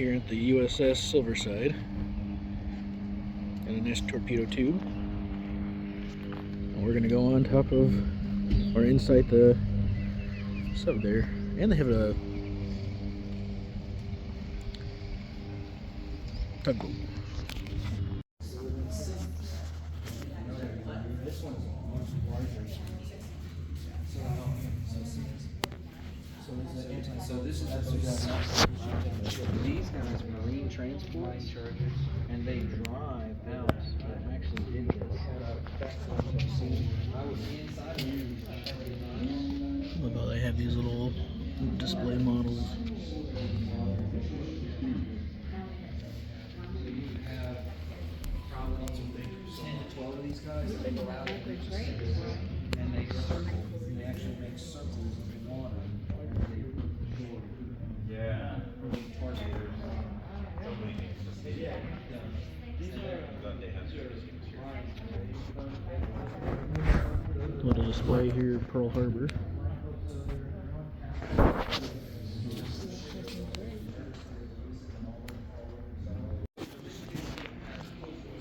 here at the USS Silverside. And a nice torpedo tube. And we're gonna go on top of or inside the sub there. And they have a tugboat. So this is these guys marine transport, and they drive out. I actually did this. Look how they have these little display models. Probably 10 to 12 of these guys. They go out and they circle. They actually make circles in the water. Yeah. Little display here at Pearl Harbor.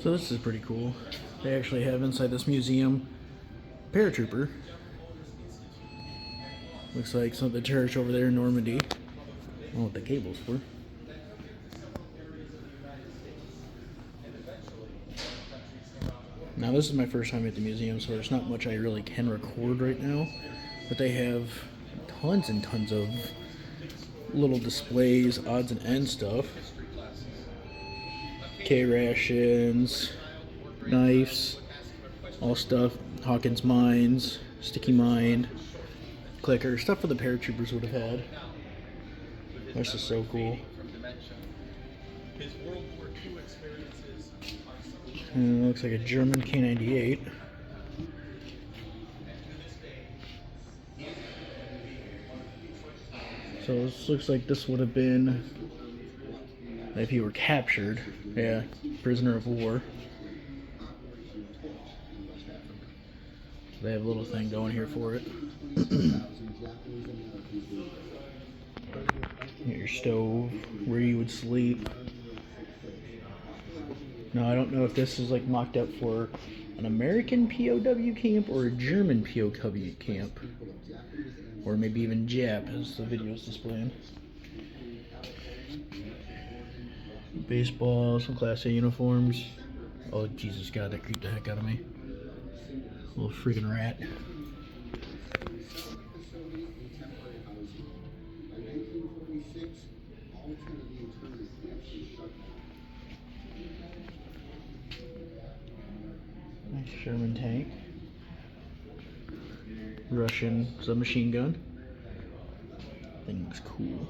So this is pretty cool. They actually have inside this museum paratrooper. Looks like some of the church over there in Normandy. I don't know what the cable's for. Now this is my first time at the museum, so there's not much I really can record right now. But they have tons and tons of little displays, odds and ends stuff. K-rations, knives, all stuff. Hawkins mines, sticky mine, clicker, stuff for the paratroopers would have had. This is so cool. And it looks like a German K-98. So this looks like this would have been if you were captured. Yeah, prisoner of war. They have a little thing going here for it. Your stove, where you would sleep. Now I don't know if this is like mocked up for an American POW camp or a German POW camp. Or maybe even Jap, as the video is displaying. Baseball, some Class A uniforms. Oh Jesus God, that creeped the heck out of me. Little freaking rat. Nice Sherman tank. Russian submachine gun. Thing looks cool.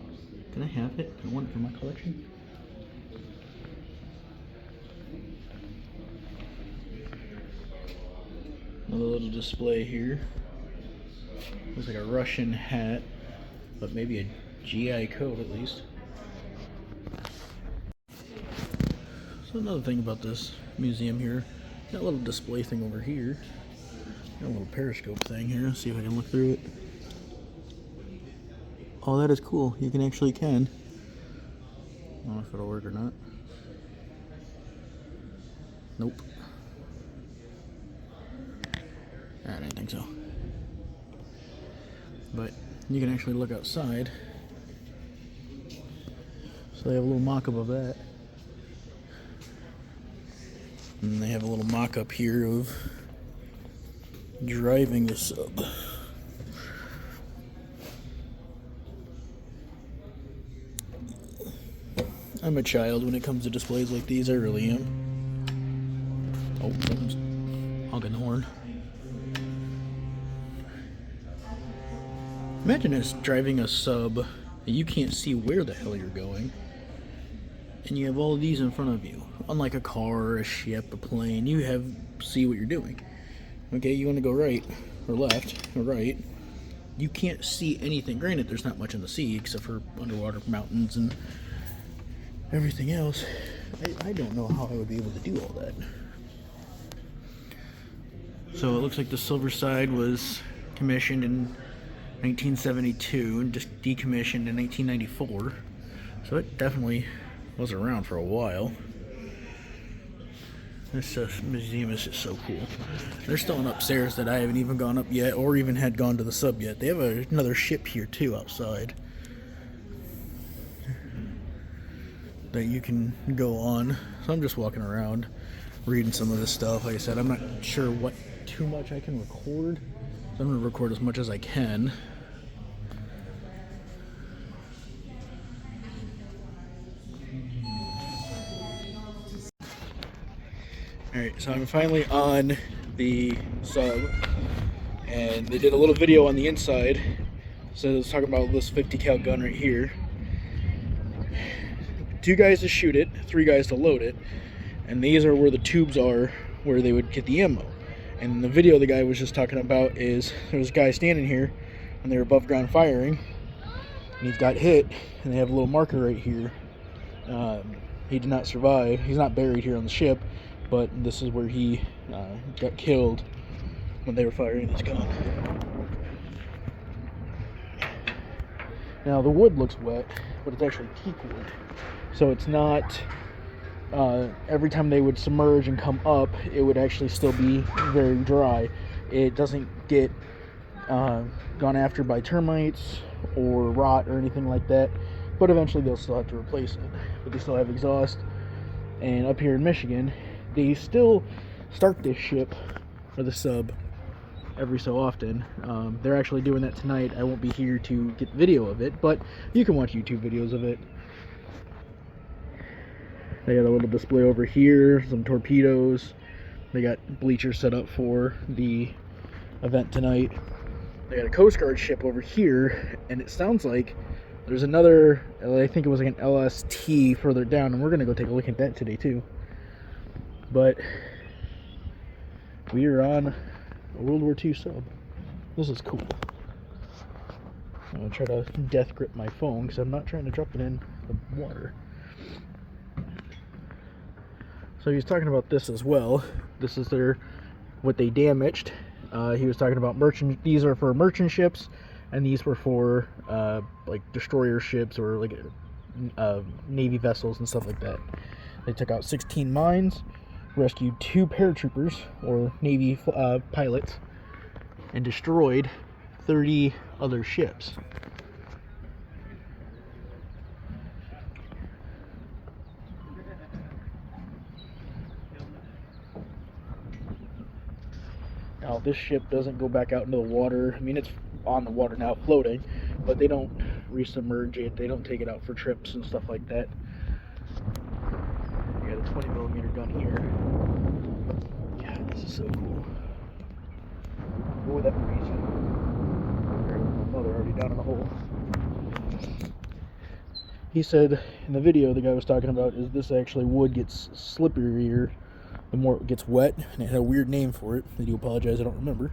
Can I have it? I want it for my collection. Another little display here. Looks like a Russian hat, but maybe a GI coat at least. So another thing about this museum here, got a little display thing over here. Got a little periscope thing here. Let's see if I can look through it. Oh, that is cool. You can actually can. I don't know if it'll work or not. Nope. I didn't think so. But you can actually look outside. So they have a little mock-up of that. And they have a little mock-up here of driving the sub. I'm a child when it comes to displays like these, I really am. Oh, someone's honking the horn. Imagine us driving a sub and you can't see where the hell you're going. And you have all of these in front of you. Unlike a car, a ship, a plane, you see what you're doing. Okay, you want to go right, or left, or right. You can't see anything. Granted, there's not much in the sea except for underwater mountains and everything else. I don't know how I would be able to do all that. So it looks like the Silverside was commissioned in 1972 and just decommissioned in 1994. So it definitely Was around for a while. This museum is just so cool. There's still an upstairs that I haven't even gone up yet, or even had gone to the sub yet. They have another ship here too outside that you can go on. So I'm just walking around, reading some of this stuff. Like I said, I'm not sure what too much I can record, so I'm going to record as much as I can. Alright, so I'm finally on the sub, and they did a little video on the inside. So it was talking about this 50 cal gun right here. 2 guys to shoot it, 3 guys to load it, and these are where the tubes are where they would get the ammo. And in the video the guy was just talking about is there was a guy standing here and they were above ground firing, and he got hit, and they have a little marker right here. He did not survive. He's not buried here on the ship, but this is where he got killed when they were firing this gun. Now the wood looks wet, but it's actually teak wood. So it's not, every time they would submerge and come up, it would actually still be very dry. It doesn't get gone after by termites or rot or anything like that, but eventually they'll still have to replace it. But they still have exhaust. And up here in Michigan, they still start this ship, or the sub, every so often. They're actually doing that tonight. I won't be here to get video of it, but you can watch YouTube videos of it. They got a little display over here, some torpedoes. They got bleachers set up for the event tonight. They got a Coast Guard ship over here, and it sounds like there's another, I think it was like an LST further down, and we're going to go take a look at that today too. But we are on a World War II sub. This is cool. I'm going to try to death grip my phone because I'm not trying to drop it in the water. So he was talking about this as well. This is what they damaged. He was talking about merchant. These are for merchant ships, and these were for like destroyer ships or like Navy vessels and stuff like that. They took out 16 mines, rescued 2 paratroopers or Navy pilots, and destroyed 30 other ships. Now this ship doesn't go back out into the water. I mean, it's on the water now floating, but they don't resubmerge it. They don't take it out for trips and stuff like that. You got a 20mm gun here. Yeah, this is so cool. Boy, that breeze. My mother already down in the hole. He said in the video the guy was talking about is this actually wood gets slipperier the more it gets wet, and it had a weird name for it. I do apologize, I don't remember.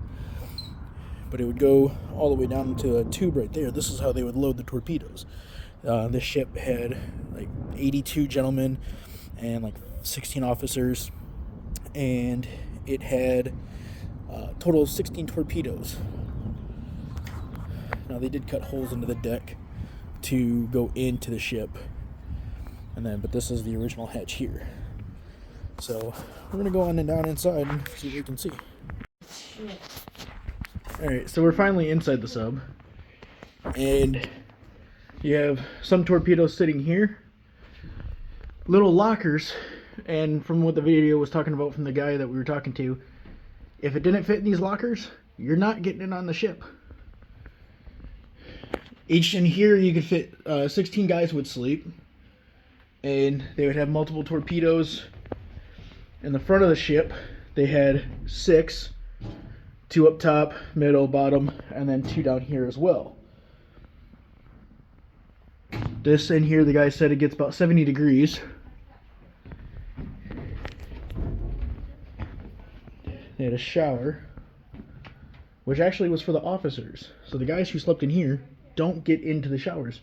But it would go all the way down to a tube right there. This is how they would load the torpedoes. This ship had like 82 gentlemen and like 16 officers, and it had a total of 16 torpedoes. Now they did cut holes into the deck to go into the ship, but this is the original hatch here. So we're gonna go on and down inside and see what we can see. Alright, so we're finally inside the sub, and you have some torpedoes sitting here, little lockers, and from what the video was talking about from the guy that we were talking to, if it didn't fit in these lockers, you're not getting it on the ship. Each in here you could fit 16 guys would sleep, and they would have multiple torpedoes. In the front of the ship, they had 6, 2 up top, middle, bottom, and then 2 down here as well. This in here, the guy said it gets about 70 degrees. They had a shower, which actually was for the officers. So the guys who slept in here don't get into the showers.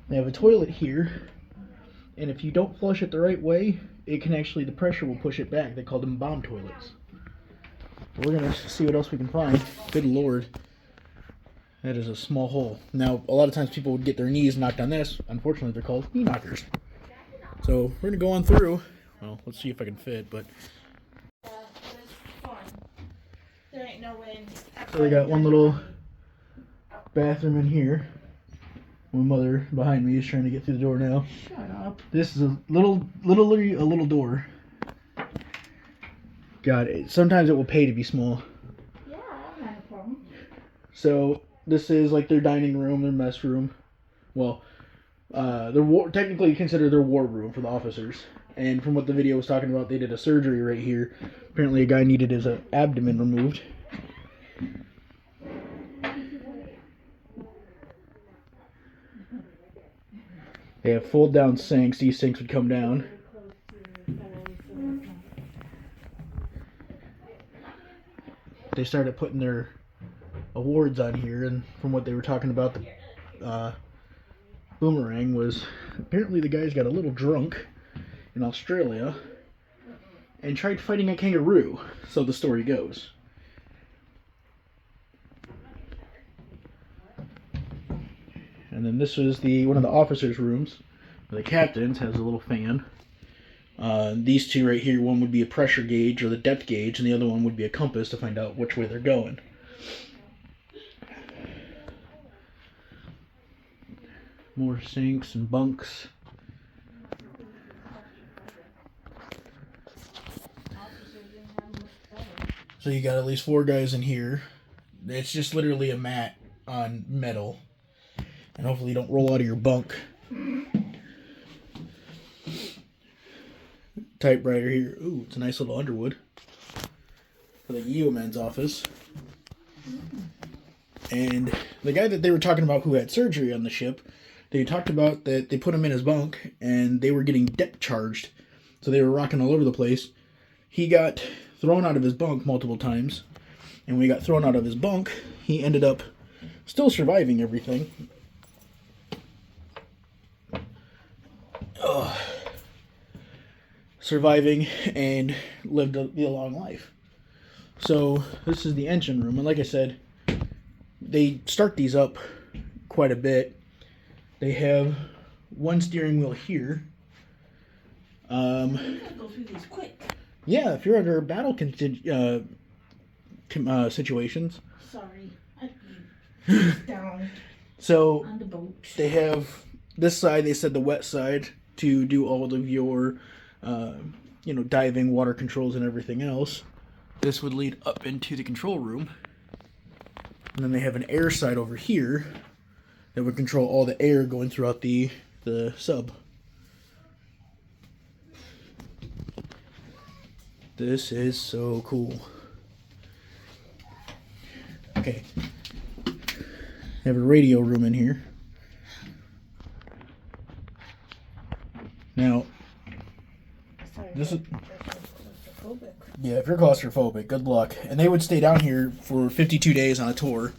They have a toilet here, and if you don't flush it the right way, it can actually, the pressure will push it back. They call them bomb toilets. We're gonna see what else we can find. Good lord. That is a small hole. Now, a lot of times people would get their knees knocked on this. Unfortunately, they're called knee knockers. So we're gonna go on through. Well, let's see if I can fit, but But it's fun. There ain't no way. so we got one little bathroom in here. My mother behind me is trying to get through the door now. Shut up. This is a little door. God, sometimes it will pay to be small. Yeah, I don't have a problem. So this is like their dining room, their mess room. Well, technically considered their war room for the officers. And from what the video was talking about, they did a surgery right here. Apparently, a guy needed his abdomen removed. They have fold-down sinks. These sinks would come down. They started putting their awards on here, and from what they were talking about, the boomerang was apparently the guys got a little drunk in Australia and tried fighting a kangaroo, so the story goes. And then this was one of the officers' rooms. The captain's has a little fan. These two right here, one would be a pressure gauge or the depth gauge, and the other one would be a compass to find out which way they're going. More sinks and bunks. So you got at least 4 guys in here. It's just literally a mat on metal. And hopefully you don't roll out of your bunk. Typewriter here. Ooh, it's a nice little Underwood. For the Yeoman's office. And the guy that they were talking about who had surgery on the ship, they talked about that they put him in his bunk and they were getting depth charged. So they were rocking all over the place. He got thrown out of his bunk multiple times. And when he got thrown out of his bunk, he ended up still surviving everything. Surviving and lived a long life. So this is the engine room, and like I said, they start these up quite a bit. They have one steering wheel here. You gotta go through these quick. Yeah, if you're under battle situations. Sorry, I be down So on the boat. they have this side. They said the wet side to do all of your, diving, water controls, and everything else. This would lead up into the control room. And then they have an air side over here that would control all the air going throughout the sub. This is so cool. Okay. They have a radio room in here. Now, Sorry, this is... claustrophobic. Yeah, if you're claustrophobic, good luck. And they would stay down here for 52 days on a tour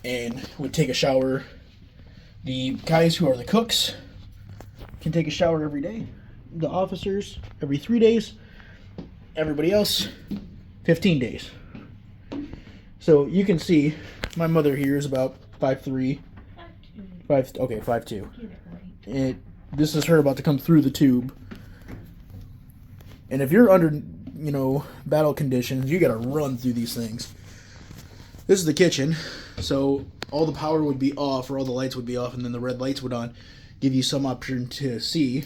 and would take a shower. The guys who are the cooks can take a shower every day. The officers, every 3 days. Everybody else, 15 days. So you can see my mother here is about 5'3". 5'2". Get it right. This is her about to come through the tube. And if you're under, battle conditions, you gotta run through these things. This is the kitchen, so all the power would be off, or all the lights would be off, and then the red lights would on, give you some option to see.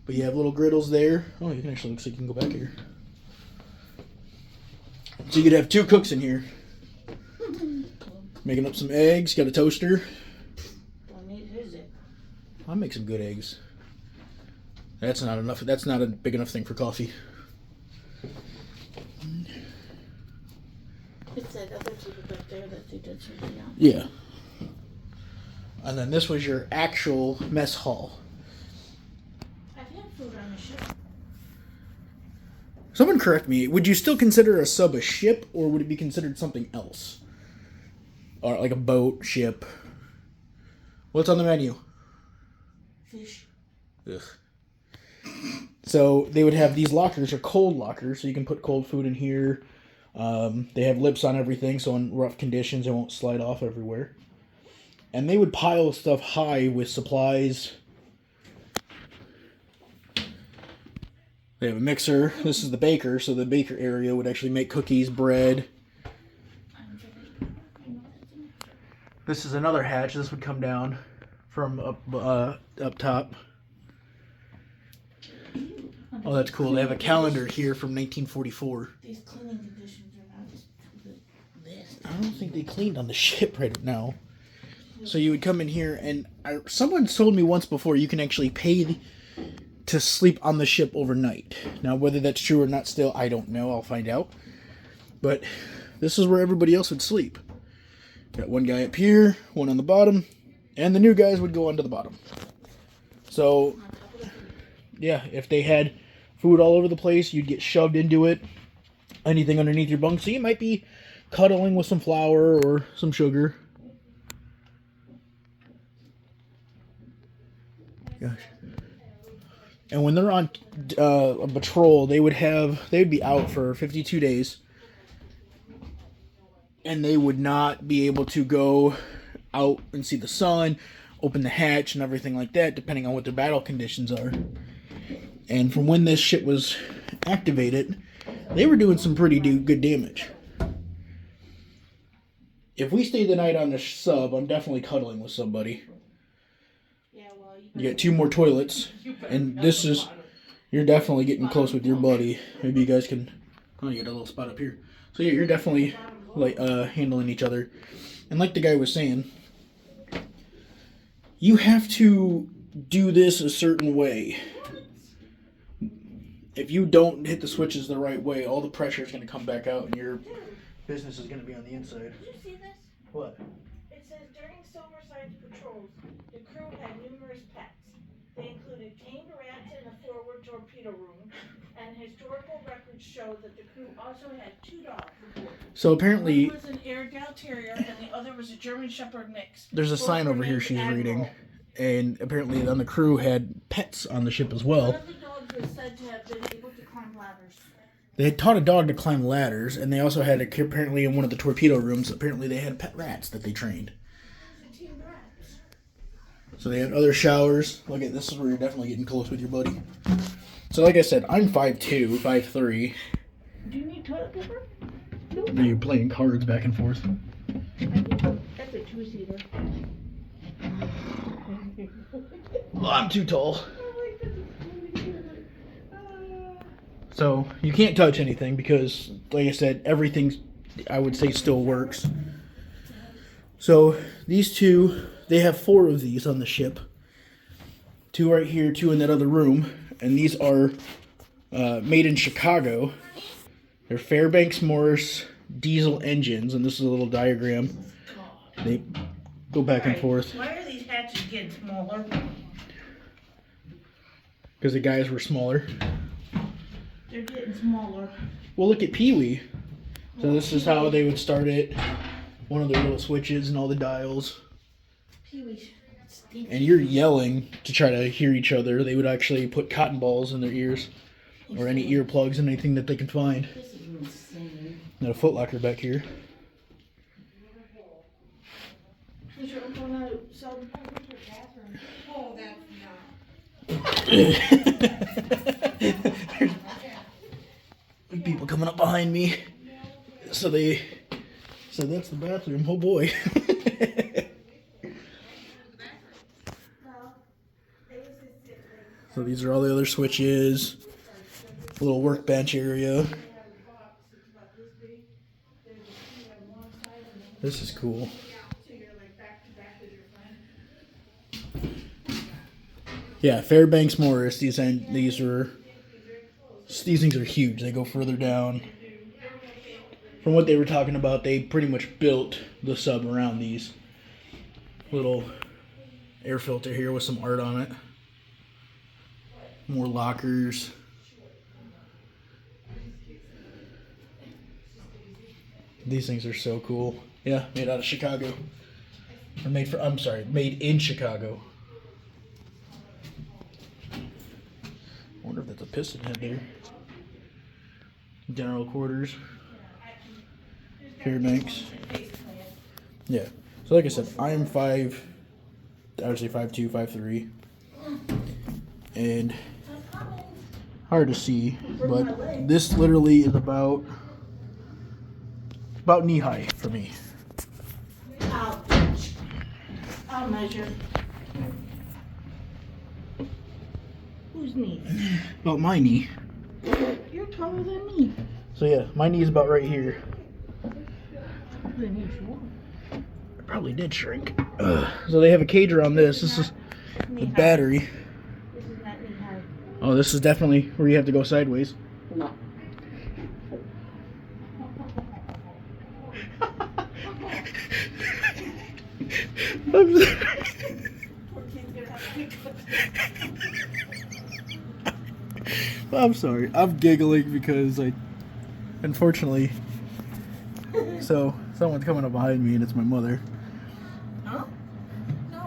But you have little griddles there. Oh, you can actually, looks like you can go back here. So you could have 2 cooks in here. Making up some eggs, got a toaster. Don't need his it. I'll make some good eggs. That's not enough. That's not a big enough thing for coffee. It's that other tube back there that they did something on. Yeah. And then this was your actual mess hall. I've had food on the ship. Someone correct me. Would you still consider a sub a ship, or would it be considered something else? Or like a boat, ship? What's on the menu? Fish. Ugh. So they would have these lockers, or cold lockers, so you can put cold food in here. They have lips on everything, so in rough conditions it won't slide off everywhere. And they would pile stuff high with supplies. They have a mixer. This is the baker, so the baker area would actually make cookies, bread. This is another hatch. This would come down from up top. Oh, that's cool. They have a calendar here from 1944. These cleaning conditions are not this. I don't think they cleaned on the ship right now. So you would come in here, and someone told me once before you can actually pay to sleep on the ship overnight. Now, whether that's true or not still, I don't know. I'll find out. But this is where everybody else would sleep. Got one guy up here, one on the bottom, and the new guys would go onto the bottom. So, yeah, if they had food all over the place, you'd get shoved into it. Anything underneath your bunk. So you might be cuddling with some flour or some sugar. Gosh. And when they're on a patrol, they'd be out for 52 days. And they would not be able to go out and see the sun, open the hatch and everything like that, depending on what their battle conditions are. And from when this ship was activated, they were doing some pretty good damage. If we stay the night on the sub, I'm definitely cuddling with somebody. You got 2 more toilets, and you're definitely getting close with your buddy. Maybe you guys can, oh, you got a little spot up here. So yeah, you're definitely like handling each other. And like the guy was saying, you have to do this a certain way. If you don't hit the switches the right way, all the pressure is going to come back out, and your business is going to be on the inside. Did you see this? What? It says during Silverside patrols, the crew had numerous pets. They included tamed rats in the forward torpedo room, and historical records show that the crew also had 2 dogs aboard. So apparently, One was an Airedale Terrier, and the other was a German Shepherd mix. there's a Both sign were over here named she's Admiral. reading, and apparently on the crew had pets on the ship as One well. of the dogs was said to have been able to climb ladders. They had taught a dog to climb ladders, and they also had, apparently in one of the torpedo rooms, apparently they had pet rats that they trained. Team rats. So they had other showers. Look at this is where you're definitely getting close with your buddy. So like I said, I'm 5'2", 5'3". Do you need toilet paper? And you're playing cards back and forth. That's a 2-seater. Well, I'm too tall. So you can't touch anything because, like I said, everything, I would say, still works. So these 2, they have 4 of these on the ship. 2 right here, 2 in that other room. And these are made in Chicago. They're Fairbanks Morris diesel engines. And this is a little diagram. They go back and forth. Why are these hatches getting smaller? Because the guys were smaller. They're getting smaller. Well, look at Pee-wee. So this is how they would start it. One of the little switches and all the dials. Pee-wee. And you're yelling to try to hear each other. They would actually put cotton balls in their ears. Or any earplugs and anything that they can find. This is insane. Got a footlocker back here. Is your uncle not sell the bathroom? Oh, that's People coming up behind me. So that's the bathroom. Oh boy. So these are all the other switches. A little workbench area. This is cool. Yeah, Fairbanks Morris. These things are huge. They go further down. From what they were talking about, they pretty much built the sub around these. Little air filter here with some art on it. More lockers. These things are so cool. Yeah, made out of Chicago. Or made in Chicago. I wonder if that's a piston head there. General quarters. Fairbanks. Yeah. So like I said, I would say 5'2", 5'3". And hard to see, but this literally is about knee high for me. I'll measure. Whose knee? About my knee. You're taller than me. So yeah, my knee is about right here. Then you sure. It probably did shrink. So they have a cage around this. This is the battery. This is not knee high. Oh, this is definitely where you have to go sideways. No. I'm sorry. I'm giggling because unfortunately, so someone's coming up behind me and it's my mother. Huh? No,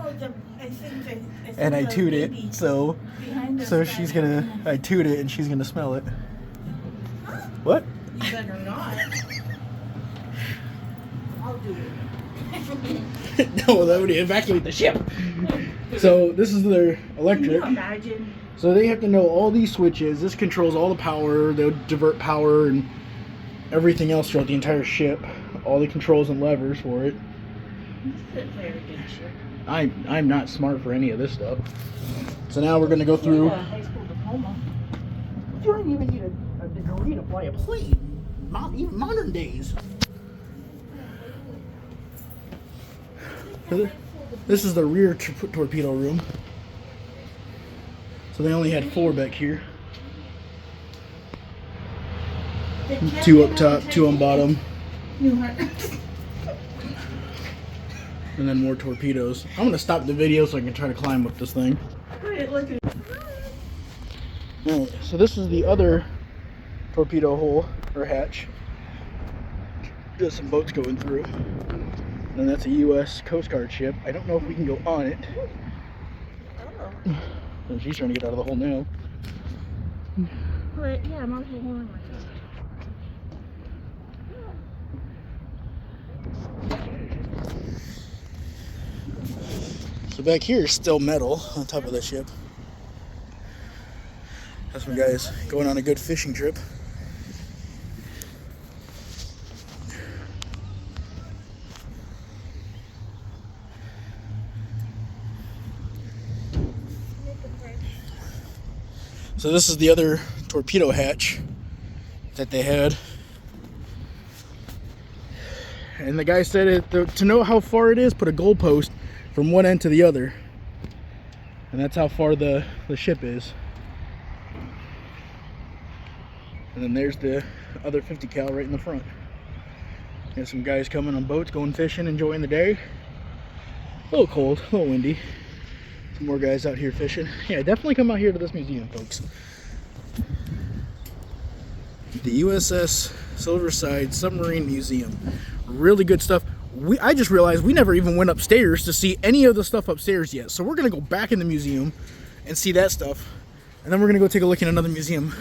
I think And I toot it, so she's gonna, I toot it and she's gonna smell it. Huh? What? You better not. I'll do it. No, that would evacuate the ship. So this is their electric. Can you imagine? So they have to know all these switches. This controls all the power. They'll divert power and everything else throughout the entire ship. All the controls and levers for it. This is a very good ship. I'm not smart for any of this stuff. So now we're gonna go through. Yeah, high school diploma. You don't even need a degree to fly a plane. Not even modern days. This is the rear torpedo room. So they only had 4 back here. 2 up top, 2 on bottom. And then more torpedoes. I'm gonna stop the video so I can try to climb up this thing. Wait, look at Alright, so this is the other torpedo hole or hatch. There's some boats going through. And that's a U.S. Coast Guard ship. I don't know if we can go on it. So she's trying to get out of the hole now. Wait, yeah, I'm also holding my So back here is still metal on top of the ship. That's some guys going on a good fishing trip. So this is the other torpedo hatch that they had. And the guy said to know how far it is, put a goalpost from one end to the other. And that's how far the ship is. And then there's the other 50 cal right in the front. There's some guys coming on boats, going fishing, enjoying the day. A little cold, a little windy. Some more guys out here fishing. Yeah, definitely come out here to this museum, folks. The USS Silverside Submarine Museum. Really good stuff. I just realized we never even went upstairs to see any of the stuff upstairs yet. So we're going to go back in the museum and see that stuff. And then we're going to go take a look in another museum